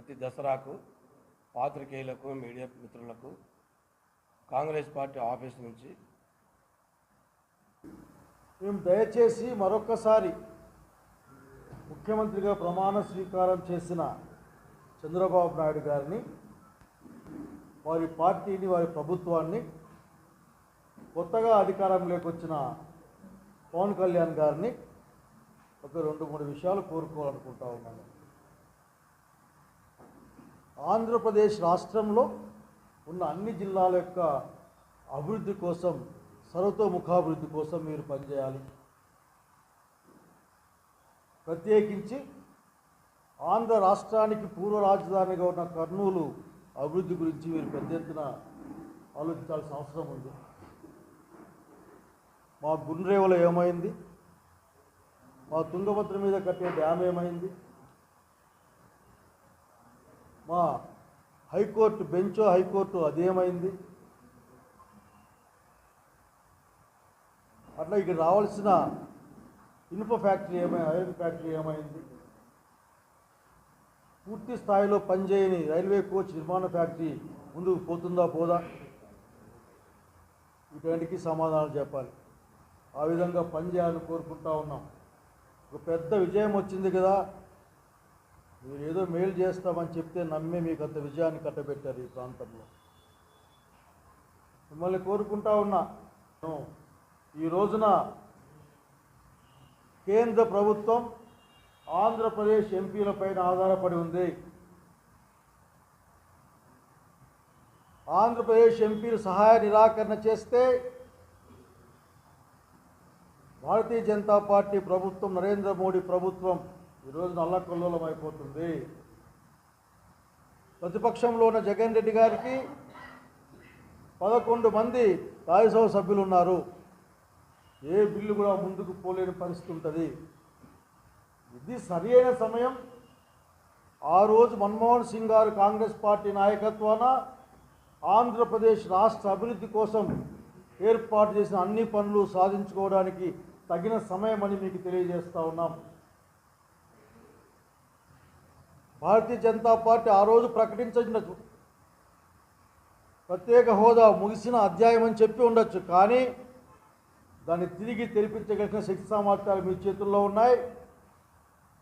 ప్రతి దసరాకు పాత్రికేయులకు మీడియా మిత్రులకు కాంగ్రెస్ పార్టీ ఆఫీస్ నుంచి మేము దయచేసి మరొకసారి ముఖ్యమంత్రిగా ప్రమాణ స్వీకారం చేసిన చంద్రబాబు నాయుడు గారిని, వారి పార్టీని, వారి ప్రభుత్వాన్ని, కొత్తగా అధికారంలోకి వచ్చిన పవన్ కళ్యాణ్ గారిని ఒక 2-3 విషయాలు కోరుకోవాలనుకుంటా ఉన్నాను. ఆంధ్రప్రదేశ్ రాష్ట్రంలో ఉన్న అన్ని జిల్లాల యొక్క అభివృద్ధి కోసం, సర్వతోముఖాభివృద్ధి కోసం మీరు పనిచేయాలి. ప్రత్యేకించి ఆంధ్ర రాష్ట్రానికి పూర్వ రాజధానిగా ఉన్న కర్నూలు అభివృద్ధి గురించి మీరు పెద్ద ఎత్తున ఆలోచించాల్సిన అవసరం ఉంది. మా గుండ్రేవలో ఏమైంది, మా తుంగభద్ర మీద కట్టే డ్యామ్ ఏమైంది, మా హైకోర్టు బెంచో హైకోర్టు అదేమైంది, అట్లా ఇక్కడ రావాల్సిన ఇనుప ఫ్యాక్టరీ ఐరన్ ఫ్యాక్టరీ ఏమైంది, పూర్తి స్థాయిలో పనిచేయని రైల్వే కోచ్ నిర్మాణ ఫ్యాక్టరీ ముందుకు పోతుందా పోదా, వీటన్నిటికీ సమాధానాలు చెప్పాలి. ఆ విధంగా పనిచేయాలని కోరుకుంటా ఉన్నాం. ఒక పెద్ద విజయం వచ్చింది కదా, మీరు ఏదో మేలు చేస్తామని చెప్తే నమ్మే మీకు అంత విజయాన్ని కట్టబెట్టారు ఈ ప్రాంతంలో. మిమ్మల్ని కోరుకుంటా ఉన్నా, ఈ రోజున కేంద్ర ప్రభుత్వం ఆంధ్రప్రదేశ్ ఎంపీల పైన ఆధారపడి ఉంది. ఆంధ్రప్రదేశ్ ఎంపీలు సహాయ నిరాకరణ చేస్తే భారతీయ జనతా పార్టీ ప్రభుత్వం, నరేంద్ర మోడీ ప్రభుత్వం ఈరోజు అల్లకల్లోలం అయిపోతుంది. ప్రతిపక్షంలో ఉన్న జగన్ రెడ్డి గారికి 11 మంది రాజ్యసభ సభ్యులు ఉన్నారు. ఏ బిల్లు కూడా ముందుకు పోలేని పరిస్థితి ఉంటుంది. ఇది సరి అయిన సమయం. ఆ రోజు మన్మోహన్ సింగ్ గారు కాంగ్రెస్ పార్టీ నాయకత్వాన ఆంధ్రప్రదేశ్ రాష్ట్ర అభివృద్ధి కోసం ఏర్పాటు చేసిన అన్ని పనులు సాధించుకోవడానికి తగిన సమయం అని మీకు తెలియజేస్తూ ఉన్నాం. భారతీయ జనతా పార్టీ ఆ రోజు ప్రకటించిన ప్రత్యేక హోదా ముగిసిన అధ్యాయం అని చెప్పి ఉండొచ్చు, కానీ దాన్ని తిరిగి తెరిపించగలిగిన శక్తి సామర్థ్యాలు మీ చేతుల్లో ఉన్నాయి.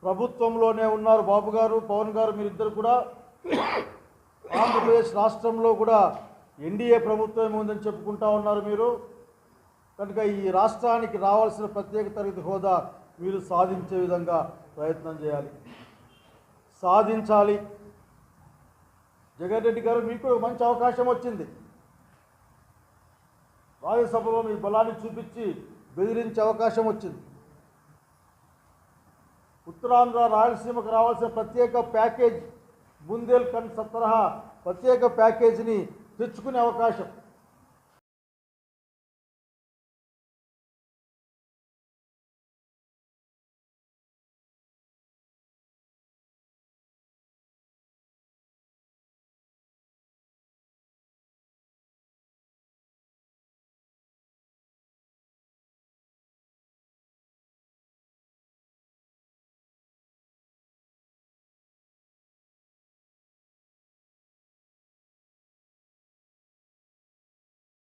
ప్రభుత్వంలోనే ఉన్నారు బాబు గారు, పవన్ గారు, మీరిద్దరు కూడా. ఆంధ్రప్రదేశ్ రాష్ట్రంలో కూడా ఎన్డీఏ ప్రభుత్వం ఉందని చెప్పుకుంటా ఉన్నారు మీరు. కనుక ఈ రాష్ట్రానికి రావాల్సిన ప్రత్యేక తరగతి హోదా మీరు సాధించే విధంగా ప్రయత్నం చేయాలి, సాధించాలి. జగన్ రెడ్డి గారు, మీకు మంచి అవకాశం వచ్చింది. రాజ్యసభలో మీ బలాన్ని చూపించి బెదిరించే అవకాశం వచ్చింది. ఉత్తరాంధ్ర రాయలసీమకు రావాల్సిన ప్రత్యేక ప్యాకేజ్, బుందేల్ఖండ్ తరహా ప్రత్యేక ప్యాకేజీని తెచ్చుకునే అవకాశం